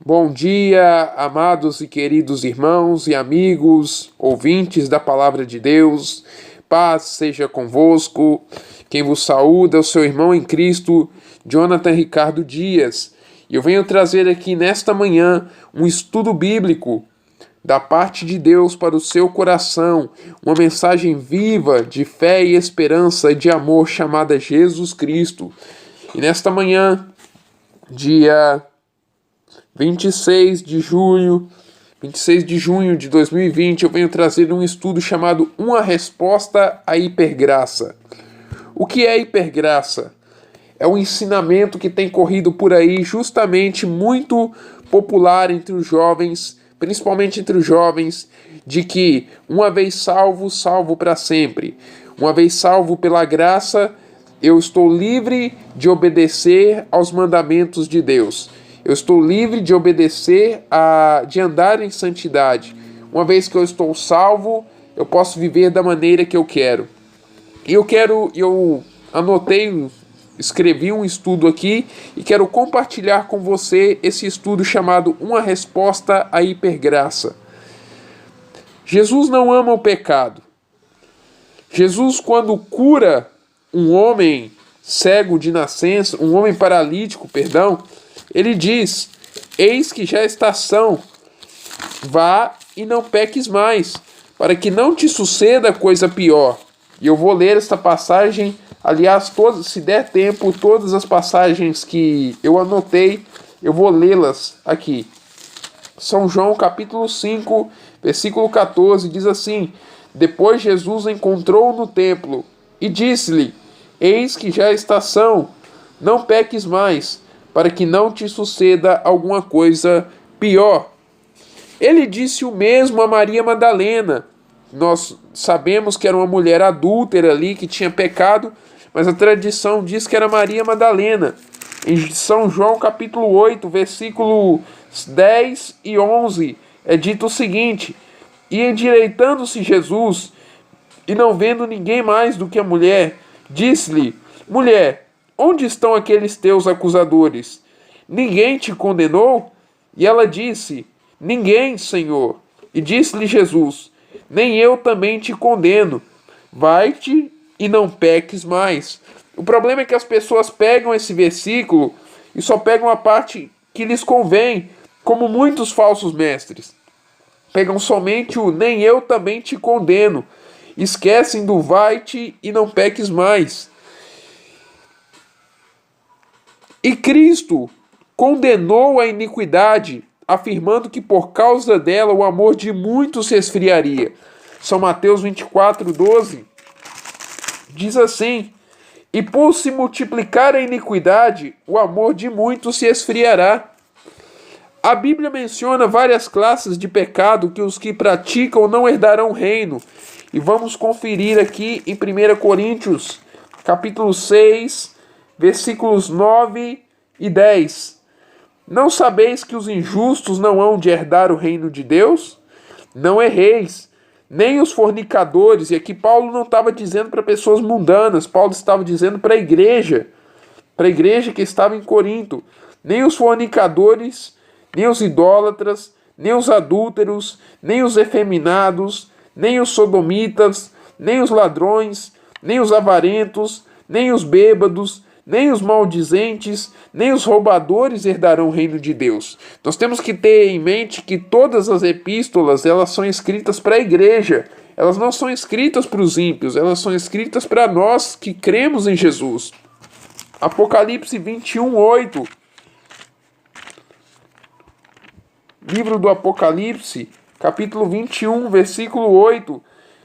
Bom dia, amados e queridos irmãos e amigos, ouvintes da Palavra de Deus. Paz seja convosco. Quem vos saúda é o seu irmão em Cristo, Jonathan Ricardo Dias. E eu venho trazer aqui nesta manhã um estudo bíblico da parte de Deus para o seu coração, uma mensagem viva de fé e esperança e de amor chamada Jesus Cristo. E nesta manhã, dia 26 de junho de 2020, eu venho trazer um estudo chamado Uma Resposta à Hipergraça. O que é hipergraça? É um ensinamento que tem corrido por aí, justamente muito popular entre os jovens, principalmente entre os jovens, de que uma vez salvo, salvo para sempre. Uma vez salvo pela graça, eu estou livre de obedecer aos mandamentos de Deus. Eu estou livre de obedecer, de andar em santidade. Uma vez que eu estou salvo, eu posso viver da maneira que eu quero. E eu escrevi um estudo aqui e quero compartilhar com você esse estudo chamado Uma Resposta à Hipergraça. Jesus não ama o pecado. Jesus, quando cura um homem cego de nascença, um homem paralítico, ele diz: eis que já está são, vá e não peques mais, para que não te suceda coisa pior. E eu vou ler esta passagem, aliás, se der tempo, todas as passagens que eu anotei, eu vou lê-las aqui. São João capítulo 5, versículo 14, diz assim: depois Jesus encontrou no templo e disse-lhe: eis que já está são, não peques mais, para que não te suceda alguma coisa pior. Ele disse o mesmo a Maria Madalena. Nós sabemos que era uma mulher adúltera ali, que tinha pecado, mas a tradição diz que era Maria Madalena. Em São João capítulo 8, versículo 10 e 11, é dito o seguinte: e endireitando-se Jesus, e não vendo ninguém mais do que a mulher, disse-lhe: mulher, onde estão aqueles teus acusadores? Ninguém te condenou? E ela disse: ninguém, Senhor. E disse-lhe Jesus: nem eu também te condeno. Vai-te e não peques mais. O problema é que as pessoas pegam esse versículo e só pegam a parte que lhes convém, como muitos falsos mestres. Pegam somente o nem eu também te condeno. Esquecem do vai-te e não peques mais. E Cristo condenou a iniquidade, afirmando que por causa dela o amor de muitos se esfriaria. São Mateus 24, 12 diz assim: e por se multiplicar a iniquidade, o amor de muitos se esfriará. A Bíblia menciona várias classes de pecado que os que praticam não herdarão o reino. E vamos conferir aqui em 1 Coríntios, capítulo 6, versículos 9 e 10. Não sabeis que os injustos não hão de herdar o reino de Deus? Não erreis, nem os fornicadores. E aqui Paulo não estava dizendo para pessoas mundanas, Paulo estava dizendo para a igreja que estava em Corinto. Nem os fornicadores, nem os idólatras, nem os adúlteros, nem os efeminados, nem os sodomitas, nem os ladrões, nem os avarentos, nem os bêbados, nem os maldizentes, nem os roubadores herdarão o reino de Deus. Nós temos que ter em mente que todas as epístolas, elas são escritas para a igreja. Elas não são escritas para os ímpios, elas são escritas para nós que cremos em Jesus. Apocalipse 21, 8. Livro do Apocalipse, capítulo 21, versículo 8,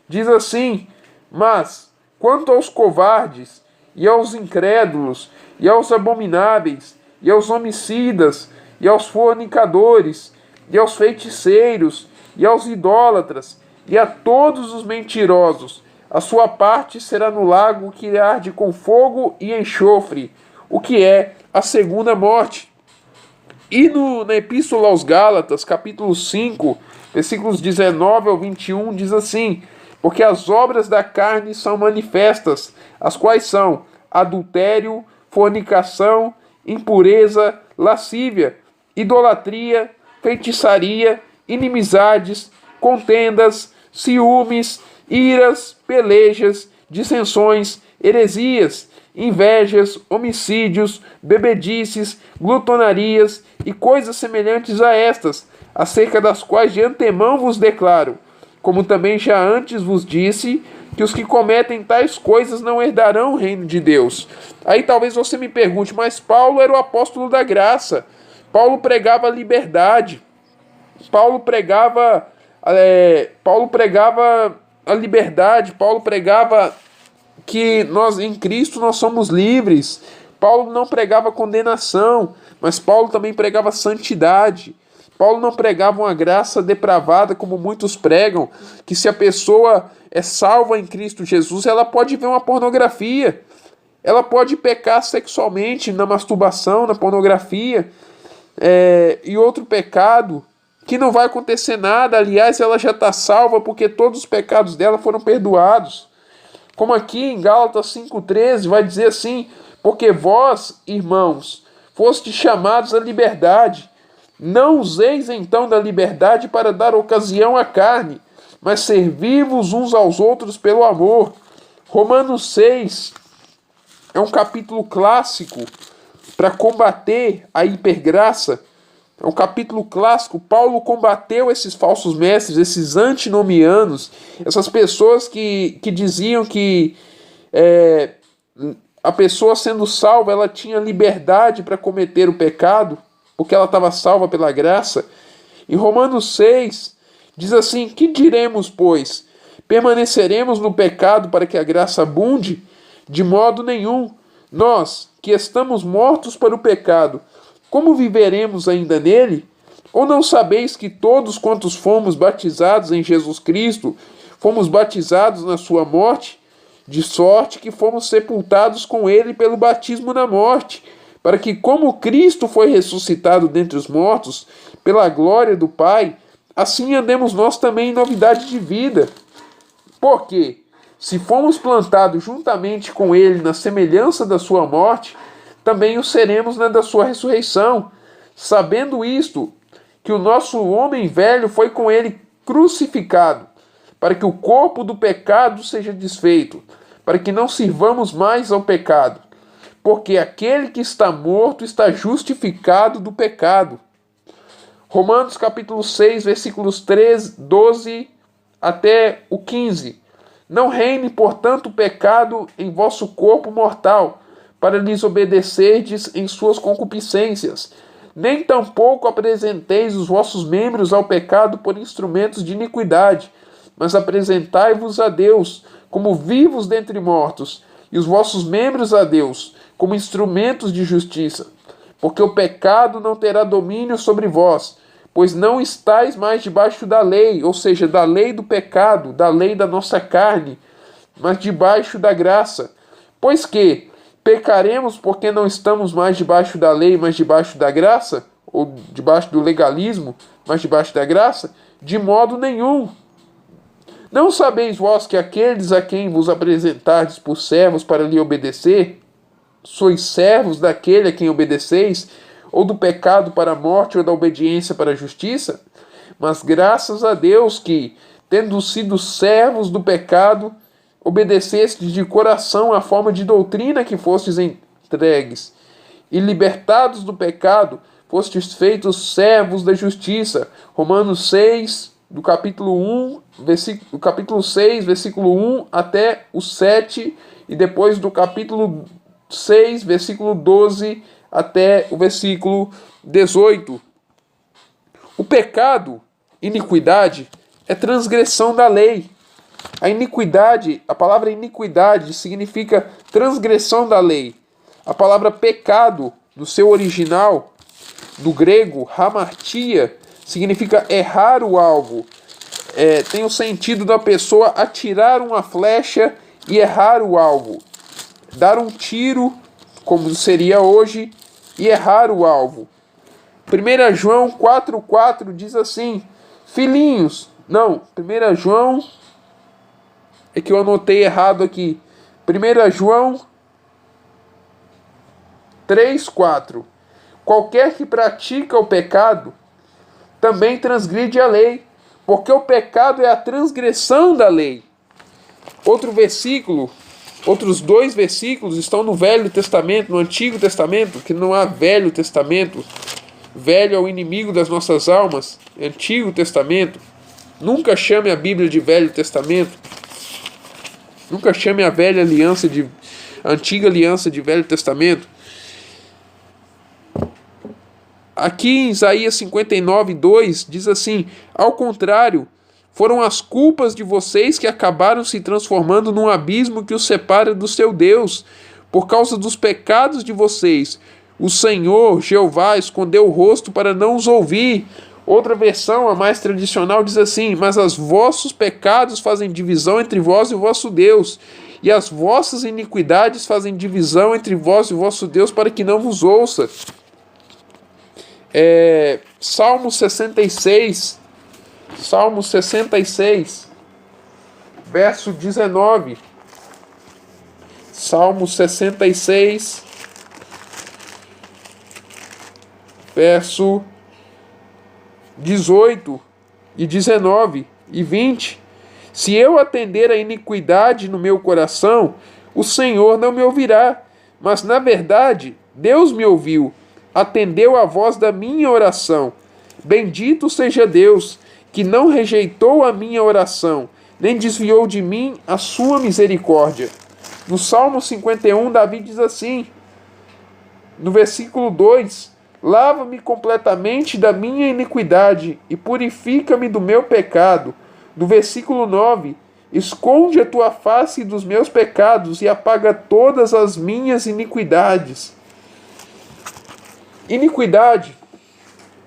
diz assim: mas, quanto aos covardes, e aos incrédulos, e aos abomináveis, e aos homicidas, e aos fornicadores, e aos feiticeiros, e aos idólatras, e a todos os mentirosos, a sua parte será no lago que arde com fogo e enxofre, o que é a segunda morte. E na Epístola aos Gálatas, capítulo 5, versículos 19 ao 21, diz assim: porque as obras da carne são manifestas, as quais são adultério, fornicação, impureza, lascívia, idolatria, feitiçaria, inimizades, contendas, ciúmes, iras, pelejas, dissensões, heresias, invejas, homicídios, bebedices, glutonarias e coisas semelhantes a estas, acerca das quais de antemão vos declaro, como também já antes vos disse, que os que cometem tais coisas não herdarão o reino de Deus. Aí talvez você me pergunte, mas Paulo era o apóstolo da graça. Paulo pregava a liberdade. Paulo pregava a liberdade. Paulo pregava que nós em Cristo nós somos livres. Paulo não pregava condenação, mas Paulo também pregava santidade. Paulo não pregava uma graça depravada, como muitos pregam, que se a pessoa é salva em Cristo Jesus, ela pode ver uma pornografia, ela pode pecar sexualmente na masturbação, na pornografia, e outro pecado, que não vai acontecer nada. Aliás, ela já está salva porque todos os pecados dela foram perdoados. Como aqui em Gálatas 5,13 vai dizer assim: porque vós, irmãos, fostes chamados à liberdade. Não useis então da liberdade para dar ocasião à carne, mas servi-vos uns aos outros pelo amor. Romanos 6 é um capítulo clássico para combater a hipergraça. É um capítulo clássico. Paulo combateu esses falsos mestres, esses antinomianos, essas pessoas que diziam que a pessoa sendo salva, ela tinha liberdade para cometer o pecado, porque ela estava salva pela graça. Em Romanos 6, diz assim: que diremos, pois? Permaneceremos no pecado para que a graça abunde? De modo nenhum. Nós, que estamos mortos para o pecado, como viveremos ainda nele? Ou não sabeis que todos quantos fomos batizados em Jesus Cristo, fomos batizados na sua morte? De sorte que fomos sepultados com ele pelo batismo na morte, para que, como Cristo foi ressuscitado dentre os mortos, pela glória do Pai, assim andemos nós também em novidade de vida. Porque, se fomos plantados juntamente com ele na semelhança da sua morte, também o seremos na da sua ressurreição, sabendo isto, que o nosso homem velho foi com ele crucificado, para que o corpo do pecado seja desfeito, para que não sirvamos mais ao pecado. Porque aquele que está morto está justificado do pecado. Romanos capítulo 6, versículos 12 até o 15. Não reine, portanto, o pecado em vosso corpo mortal, para lhes obedecerdes em suas concupiscências. Nem tampouco apresenteis os vossos membros ao pecado por instrumentos de iniquidade, mas apresentai-vos a Deus como vivos dentre mortos, e os vossos membros a Deus como instrumentos de justiça. Porque o pecado não terá domínio sobre vós, pois não estáis mais debaixo da lei, ou seja, da lei do pecado, da lei da nossa carne, mas debaixo da graça. Pois que pecaremos porque não estamos mais debaixo da lei, mas debaixo da graça? Ou debaixo do legalismo, mas debaixo da graça? De modo nenhum. Não sabeis vós que aqueles a quem vos apresentardes por servos para lhe obedecer, sois servos daquele a quem obedeceis, ou do pecado para a morte, ou da obediência para a justiça? Mas graças a Deus que, tendo sido servos do pecado, obedecestes de coração à forma de doutrina que fostes entregues, e libertados do pecado, fostes feitos servos da justiça. Romanos 6, do capítulo 6, versículo 1 até o 7, e depois do capítulo 6, versículo 12 até o versículo 18. O pecado, iniquidade, é transgressão da lei. A iniquidade, a palavra iniquidade significa transgressão da lei. A palavra pecado, no seu original, do grego, hamartia, significa errar o alvo. Tem o sentido da pessoa atirar uma flecha e errar o alvo. Dar um tiro, como seria hoje, e errar o alvo. 1 João 4,4 diz assim: filhinhos, não, 1 João, é que eu anotei errado aqui. 1 João 3,4. Qualquer que pratica o pecado também transgride a lei, porque o pecado é a transgressão da lei. Outros dois versículos estão no Velho Testamento, no Antigo Testamento, que não há Velho Testamento. Velho é o inimigo das nossas almas. Antigo Testamento. Nunca chame a Bíblia de Velho Testamento. Nunca chame a Antiga Aliança de Velho Testamento. Aqui em Isaías 59:2 diz assim: ao contrário, foram as culpas de vocês que acabaram se transformando num abismo que os separa do seu Deus. Por causa dos pecados de vocês, o Senhor, Jeová, escondeu o rosto para não os ouvir. Outra versão, a mais tradicional, diz assim: mas os vossos pecados fazem divisão entre vós e o vosso Deus, e as vossas iniquidades fazem divisão entre vós e o vosso Deus, para que não vos ouça. Salmo 66, verso 19. Salmo 66, verso 18 e 19 e 20. Se eu atender a iniquidade no meu coração, o Senhor não me ouvirá. Mas, na verdade, Deus me ouviu, atendeu a voz da minha oração. Bendito seja Deus, que não rejeitou a minha oração, nem desviou de mim a sua misericórdia. No Salmo 51, Davi diz assim, no versículo 2: lava-me completamente da minha iniquidade e purifica-me do meu pecado. No versículo 9: esconde a tua face dos meus pecados e apaga todas as minhas iniquidades. Iniquidade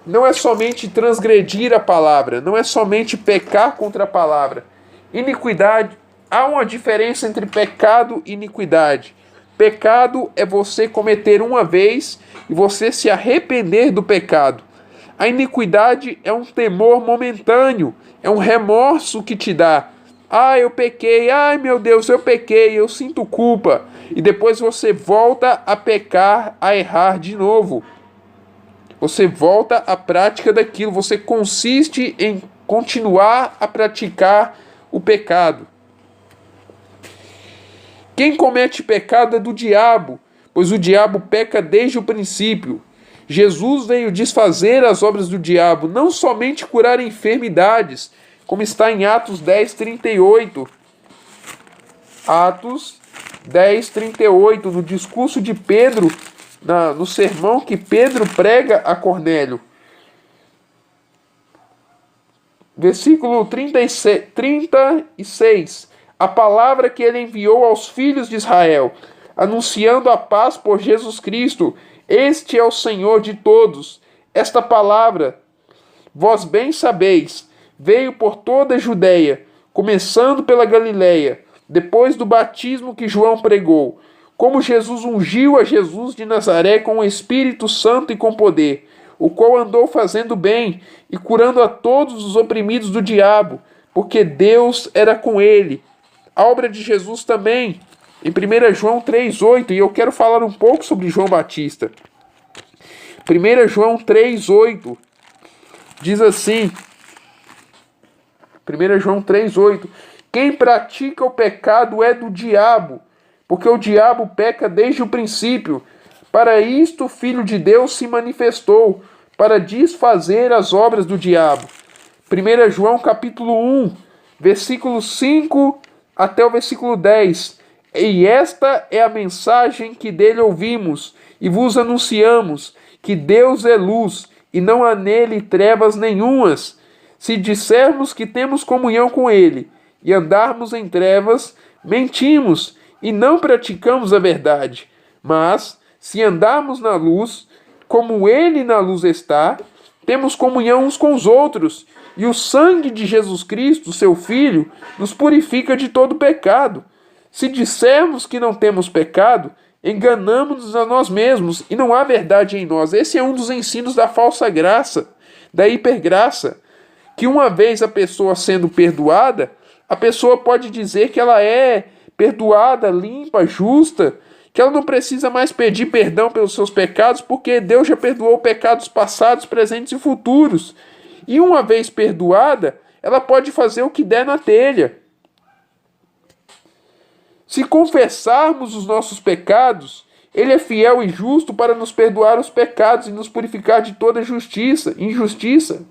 não é somente transgredir a palavra, não é somente pecar contra a palavra. Iniquidade, há uma diferença entre pecado e iniquidade. Pecado é você cometer uma vez e você se arrepender do pecado. A iniquidade é um temor momentâneo, é um remorso que te dá. Eu pequei, meu Deus, eu pequei, eu sinto culpa. E depois você volta a pecar, a errar de novo. Você volta à prática daquilo, você consiste em continuar a praticar o pecado. Quem comete pecado é do diabo, pois o diabo peca desde o princípio. Jesus veio desfazer as obras do diabo, não somente curar enfermidades, como está em Atos 10:38. Atos 10:38, no discurso de Pedro, no sermão que Pedro prega a Cornélio. Versículo 36. A palavra que ele enviou aos filhos de Israel, anunciando a paz por Jesus Cristo. Este é o Senhor de todos. Esta palavra, vós bem sabeis, veio por toda a Judeia, começando pela Galileia, depois do batismo que João pregou, como Jesus ungiu a Jesus de Nazaré com o Espírito Santo e com poder, o qual andou fazendo bem e curando a todos os oprimidos do diabo, porque Deus era com ele. A obra de Jesus também, em 1 João 3:8, e eu quero falar um pouco sobre João Batista. 1 João 3:8 diz assim, 1 João 3:8, quem pratica o pecado é do diabo, porque o diabo peca desde o princípio. Para isto o Filho de Deus se manifestou, para desfazer as obras do diabo. 1 João capítulo 1, versículo 5 até o versículo 10. E esta é a mensagem que dele ouvimos e vos anunciamos, que Deus é luz e não há nele trevas nenhumas. Se dissermos que temos comunhão com ele e andarmos em trevas, mentimos e não praticamos a verdade. Mas, se andarmos na luz, como ele na luz está, temos comunhão uns com os outros, e o sangue de Jesus Cristo, seu Filho, nos purifica de todo pecado. Se dissermos que não temos pecado, enganamos-nos a nós mesmos, e não há verdade em nós. Esse é um dos ensinos da falsa graça, da hipergraça, que uma vez a pessoa sendo perdoada, a pessoa pode dizer que ela é perdoada, limpa, justa, que ela não precisa mais pedir perdão pelos seus pecados, porque Deus já perdoou pecados passados, presentes e futuros. E uma vez perdoada, ela pode fazer o que der na telha. Se confessarmos os nossos pecados, Ele é fiel e justo para nos perdoar os pecados e nos purificar de toda injustiça.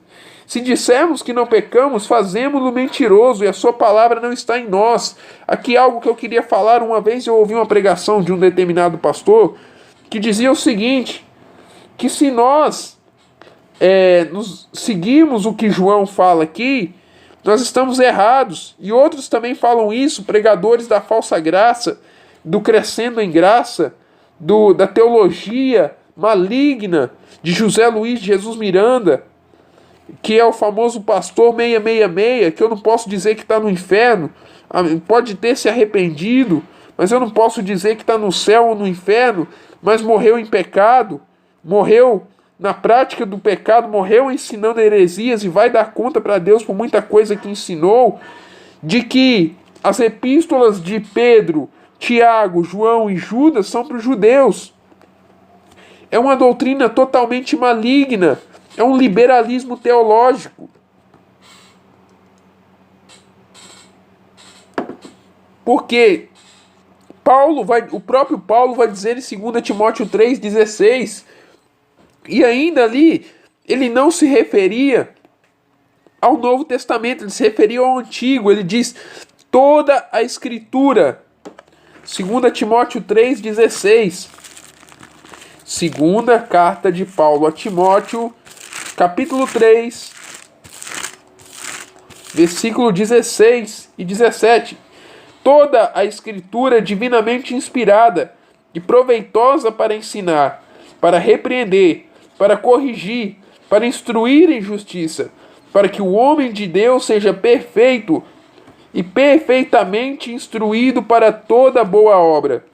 Se dissermos que não pecamos, fazemo-lo mentiroso e a sua palavra não está em nós. Aqui é algo que eu queria falar. Uma vez eu ouvi uma pregação de um determinado pastor que dizia o seguinte, que se nós nos seguimos o que João fala aqui, nós estamos errados. E outros também falam isso, pregadores da falsa graça, do crescendo em graça, da teologia maligna de José Luiz de Jesus Miranda, que é o famoso pastor 666, que eu não posso dizer que está no inferno, pode ter se arrependido, mas eu não posso dizer que está no céu ou no inferno, mas morreu em pecado, morreu na prática do pecado, morreu ensinando heresias e vai dar conta para Deus por muita coisa que ensinou, de que as epístolas de Pedro, Tiago, João e Judas são para os judeus. É uma doutrina totalmente maligna, é um liberalismo teológico. Porque o próprio Paulo vai dizer em 2 Timóteo 3,16, e ainda ali ele não se referia ao Novo Testamento, ele se referia ao Antigo. Ele diz toda a Escritura. 2 Timóteo 3,16. Segunda carta de Paulo a Timóteo, capítulo 3, versículo 16 e 17. Toda a Escritura é divinamente inspirada e proveitosa para ensinar, para repreender, para corrigir, para instruir em justiça, para que o homem de Deus seja perfeito e perfeitamente instruído para toda boa obra.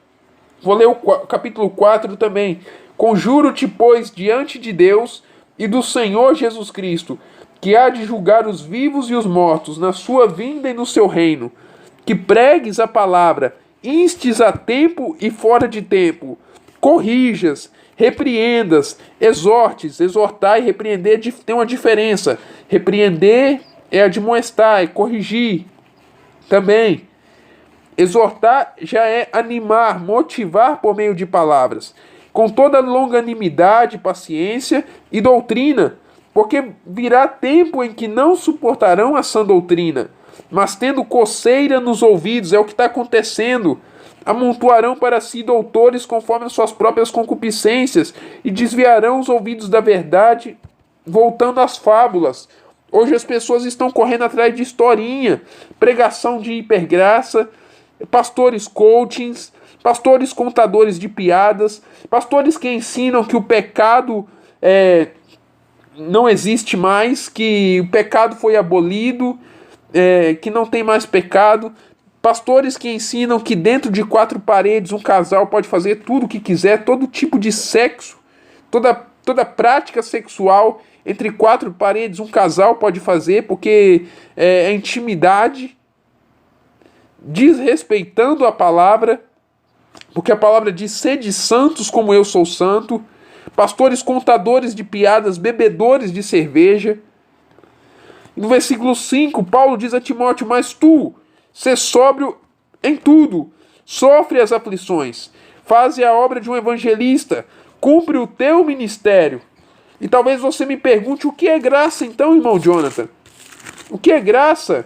Vou ler o capítulo 4 também. Conjuro-te, pois, diante de Deus e do Senhor Jesus Cristo, que há de julgar os vivos e os mortos na sua vinda e no seu reino, que pregues a palavra, instes a tempo e fora de tempo, corrijas, repreendas, exortes. Exortar e repreender tem uma diferença. Repreender é admoestar, é corrigir também. Exortar já é animar, motivar por meio de palavras, com toda longanimidade, paciência e doutrina, porque virá tempo em que não suportarão a sã doutrina, mas tendo coceira nos ouvidos, é o que está acontecendo, amontoarão para si doutores conforme as suas próprias concupiscências e desviarão os ouvidos da verdade, voltando às fábulas. Hoje as pessoas estão correndo atrás de historinha, pregação de hipergraça, pastores coachings, pastores contadores de piadas, pastores que ensinam que o pecado não existe mais, que o pecado foi abolido, que não tem mais pecado. Pastores que ensinam que dentro de 4 paredes um casal pode fazer tudo o que quiser, todo tipo de sexo, toda prática sexual entre 4 paredes um casal pode fazer, porque é intimidade, desrespeitando a palavra, porque a palavra diz: sede santos como eu sou santo. Pastores contadores de piadas, bebedores de cerveja. No versículo 5, Paulo diz a Timóteo: mas tu, sê sóbrio em tudo, sofre as aflições, faze a obra de um evangelista, cumpre o teu ministério. E talvez você me pergunte: o que é graça então, irmão Jonathan? O que é graça?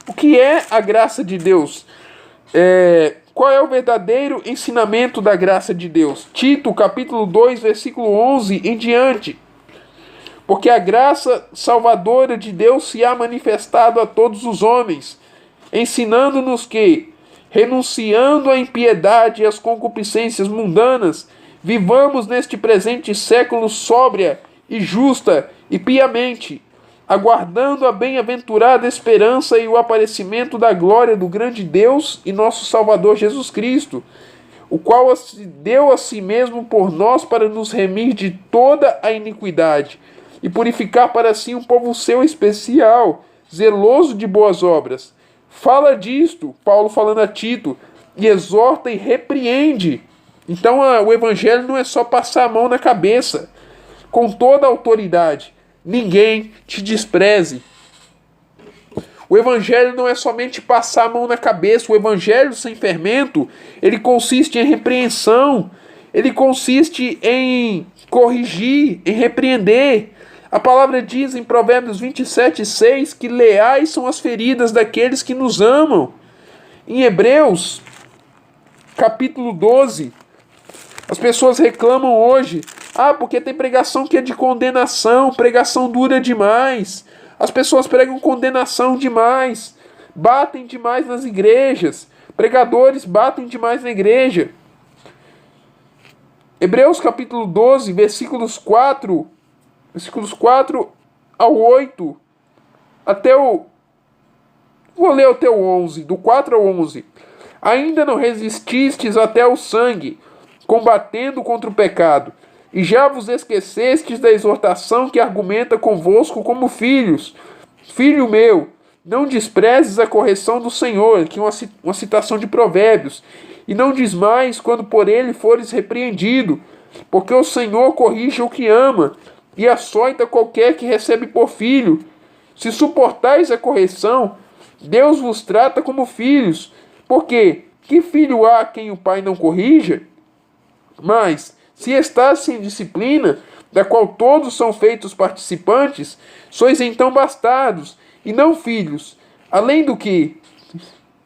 O que é a graça de Deus? Qual é o verdadeiro ensinamento da graça de Deus? Tito, capítulo 2, versículo 11 em diante. Porque a graça salvadora de Deus se há manifestado a todos os homens, ensinando-nos que, renunciando à impiedade e às concupiscências mundanas, vivamos neste presente século sóbria e justa e piamente, aguardando a bem-aventurada esperança e o aparecimento da glória do grande Deus e nosso Salvador Jesus Cristo, o qual deu a si mesmo por nós para nos remir de toda a iniquidade e purificar para si um povo seu especial, zeloso de boas obras. Fala disto, Paulo falando a Tito, e exorta e repreende. Então o evangelho não é só passar a mão na cabeça, com toda a autoridade. Ninguém te despreze. O evangelho não é somente passar a mão na cabeça. O evangelho sem fermento, ele consiste em repreensão, ele consiste em corrigir, em repreender. A palavra diz em Provérbios 27:6 que leais são as feridas daqueles que nos amam. Em Hebreus, capítulo 12, as pessoas reclamam hoje, porque tem pregação que é de condenação, pregação dura demais. As pessoas pregam condenação demais, batem demais nas igrejas, pregadores batem demais na igreja. Hebreus capítulo 12, versículos 4 ao 8, vou ler até o 11, do 4 ao 11. Ainda não resististes até o sangue, combatendo contra o pecado, e já vos esquecestes da exortação que argumenta convosco como filhos. Filho meu, não desprezes a correção do Senhor, aqui uma citação de Provérbios, e não desmais quando por ele fores repreendido, porque o Senhor corrige o que ama, e açoita qualquer que recebe por filho. Se suportais a correção, Deus vos trata como filhos, porque que filho há quem o pai não corrija? Mas, se estás sem disciplina, da qual todos são feitos participantes, sois então bastardos, e não filhos. Além do que,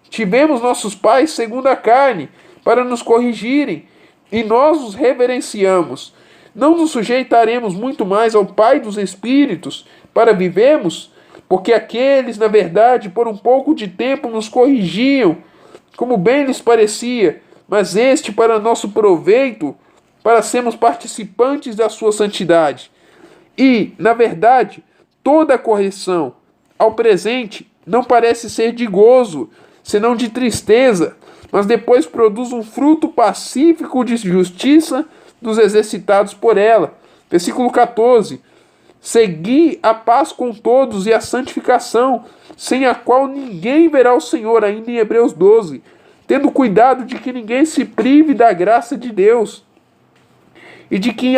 tivemos nossos pais segundo a carne, para nos corrigirem, e nós os reverenciamos. Não nos sujeitaremos muito mais ao Pai dos Espíritos, para vivermos? Porque aqueles, na verdade, por um pouco de tempo nos corrigiam, como bem lhes parecia, mas este para nosso proveito, para sermos participantes da sua santidade. E, na verdade, toda a correção, ao presente, não parece ser de gozo, senão de tristeza, mas depois produz um fruto pacífico de justiça dos exercitados por ela. Versículo 14. Segui a paz com todos e a santificação, sem a qual ninguém verá o Senhor, ainda em Hebreus 12, tendo cuidado de que ninguém se prive da graça de Deus, e de que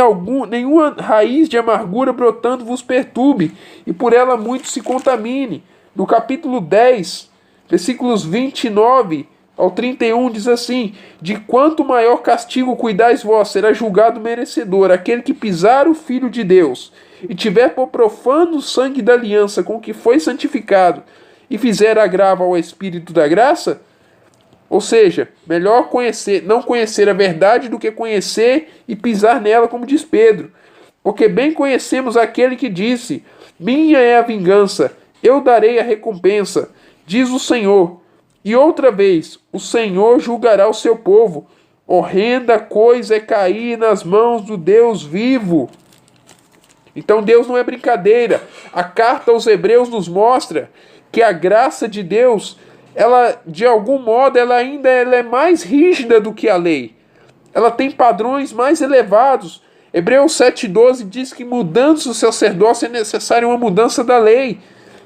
nenhuma raiz de amargura brotando vos perturbe, e por ela muito se contamine. No capítulo 10, versículos 29 ao 31, diz assim: de quanto maior castigo cuidais vós, será julgado merecedor aquele que pisar o Filho de Deus, e tiver por profano o sangue da aliança com que foi santificado, e fizer agravo ao Espírito da graça. Ou seja, melhor não conhecer a verdade do que conhecer e pisar nela, como diz Pedro. Porque bem conhecemos aquele que disse: minha é a vingança, eu darei a recompensa, diz o Senhor. E outra vez, o Senhor julgará o seu povo. Horrenda coisa é cair nas mãos do Deus vivo. Então Deus não é brincadeira. A carta aos Hebreus nos mostra que a graça de Deus, ela, de algum modo, ela é mais rígida do que a lei. Ela tem padrões mais elevados. Hebreus 7,12 diz que mudando-se o sacerdócio é necessária uma mudança da lei.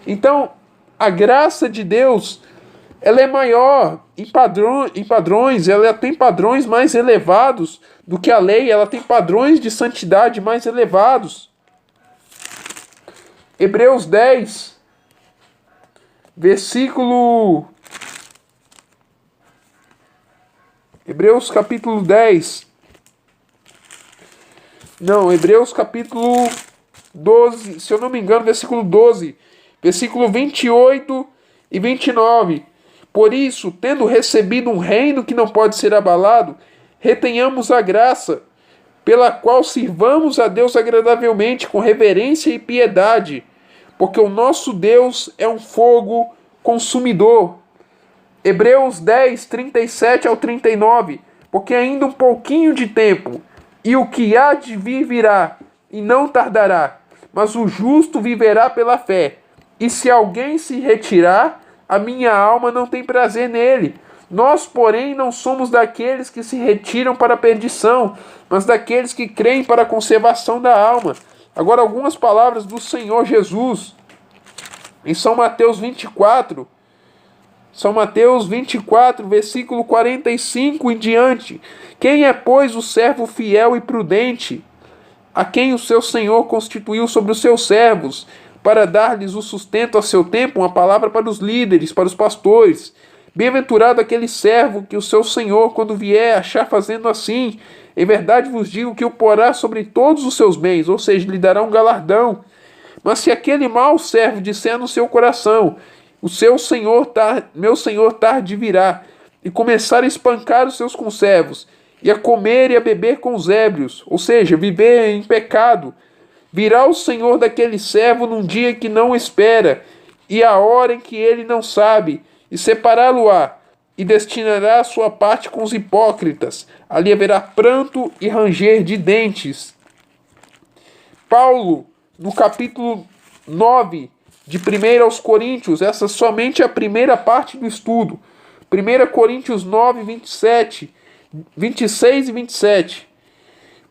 Então, a graça de Deus, ela é maior em padrões, ela tem padrões mais elevados do que a lei, ela tem padrões de santidade mais elevados. Hebreus 10, Hebreus capítulo 12, se eu não me engano, versículo 12, versículo 28 e 29. Por isso, tendo recebido um reino que não pode ser abalado, retenhamos a graça, pela qual sirvamos a Deus agradavelmente, com reverência e piedade, porque o nosso Deus é um fogo consumidor. Hebreus 10, 37 ao 39. Porque ainda um pouquinho de tempo, e o que há de vir virá, e não tardará, mas o justo viverá pela fé. E se alguém se retirar, a minha alma não tem prazer nele. Nós, porém, não somos daqueles que se retiram para a perdição, mas daqueles que creem para a conservação da alma. Agora, algumas palavras do Senhor Jesus. Em São Mateus 24, São Mateus 24, versículo 45 em diante. Quem é, pois, o servo fiel e prudente, a quem o seu Senhor constituiu sobre os seus servos, para dar-lhes o sustento a seu tempo? Uma palavra para os líderes, para os pastores. Bem-aventurado aquele servo que o seu Senhor, quando vier, achar fazendo assim. Em verdade vos digo que o porá sobre todos os seus bens, ou seja, lhe dará um galardão. Mas se aquele mau servo disser no seu coração, meu Senhor tarde virá, e começar a espancar os seus conservos, e a comer e a beber com os ébrios, ou seja, viver em pecado, virá o Senhor daquele servo num dia que não espera, e a hora em que ele não sabe, e separá-lo-á, e destinará a sua parte com os hipócritas. Ali haverá pranto e ranger de dentes. Paulo, no capítulo 9 de 1 aos Coríntios, essa somente é a primeira parte do estudo. 1 Coríntios 9, 26 e 27.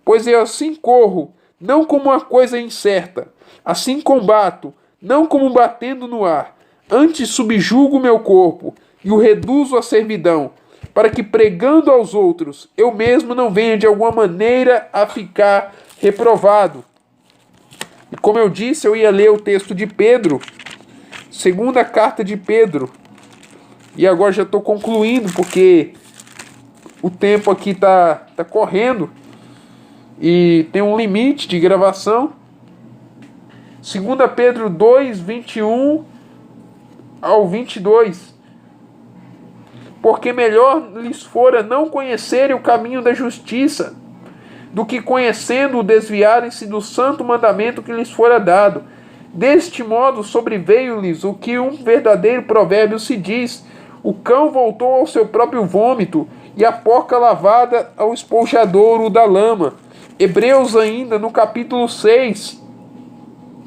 Pois eu assim corro, não como uma coisa incerta, assim combato, não como batendo no ar, antes subjugo o meu corpo e o reduzo à servidão, para que pregando aos outros, eu mesmo não venha de alguma maneira a ficar reprovado. E como eu disse, eu ia ler o texto de Pedro, segunda carta de Pedro, e agora já estou concluindo, porque o tempo aqui tá correndo, e tem um limite de gravação. 2 Pedro 2, 21 ao 22. Porque melhor lhes fora não conhecerem o caminho da justiça, do que conhecendo-o desviarem-se do santo mandamento que lhes fora dado. Deste modo sobreveio-lhes o que um verdadeiro provérbio se diz: o cão voltou ao seu próprio vômito, e a porca lavada ao esponjadouro da lama. Hebreus ainda, no capítulo 6,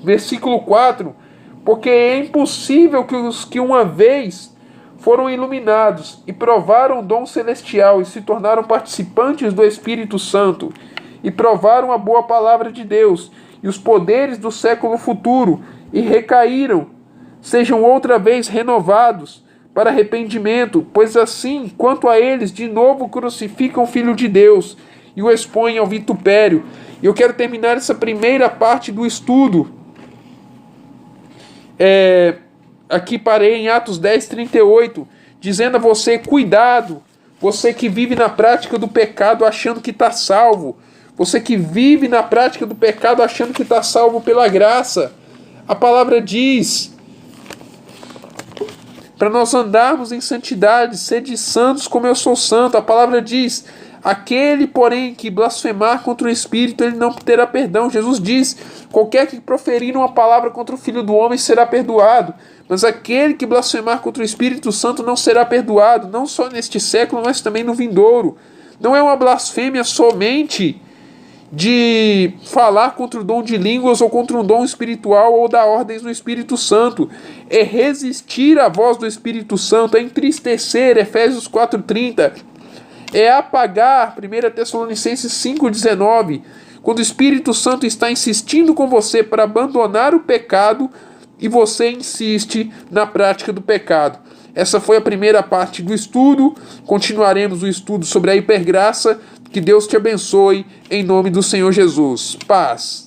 versículo 4, porque é impossível que os que uma vez foram iluminados e provaram o dom celestial e se tornaram participantes do Espírito Santo e provaram a boa palavra de Deus e os poderes do século futuro e recaíram, sejam outra vez renovados para arrependimento, pois assim, quanto a eles, de novo crucificam o Filho de Deus e o expõem ao vitupério. E eu quero terminar essa primeira parte do estudo. Aqui parei em Atos 10, 38, dizendo a você: cuidado, você que vive na prática do pecado achando que está salvo, você que vive na prática do pecado achando que está salvo pela graça. A palavra diz para nós andarmos em santidade, sede santos como eu sou santo. A palavra diz: aquele, porém, que blasfemar contra o Espírito, ele não terá perdão. Jesus diz: qualquer que proferir uma palavra contra o Filho do Homem será perdoado, mas aquele que blasfemar contra o Espírito Santo não será perdoado, não só neste século, mas também no vindouro. Não é uma blasfêmia somente de falar contra o dom de línguas ou contra um dom espiritual ou dar ordens no Espírito Santo. É resistir à voz do Espírito Santo, é entristecer, Efésios 4:30. É apagar, 1 Tessalonicenses 5:19, quando o Espírito Santo está insistindo com você para abandonar o pecado e você insiste na prática do pecado. Essa foi a primeira parte do estudo. Continuaremos o estudo sobre a hipergraça. Que Deus te abençoe, em nome do Senhor Jesus. Paz.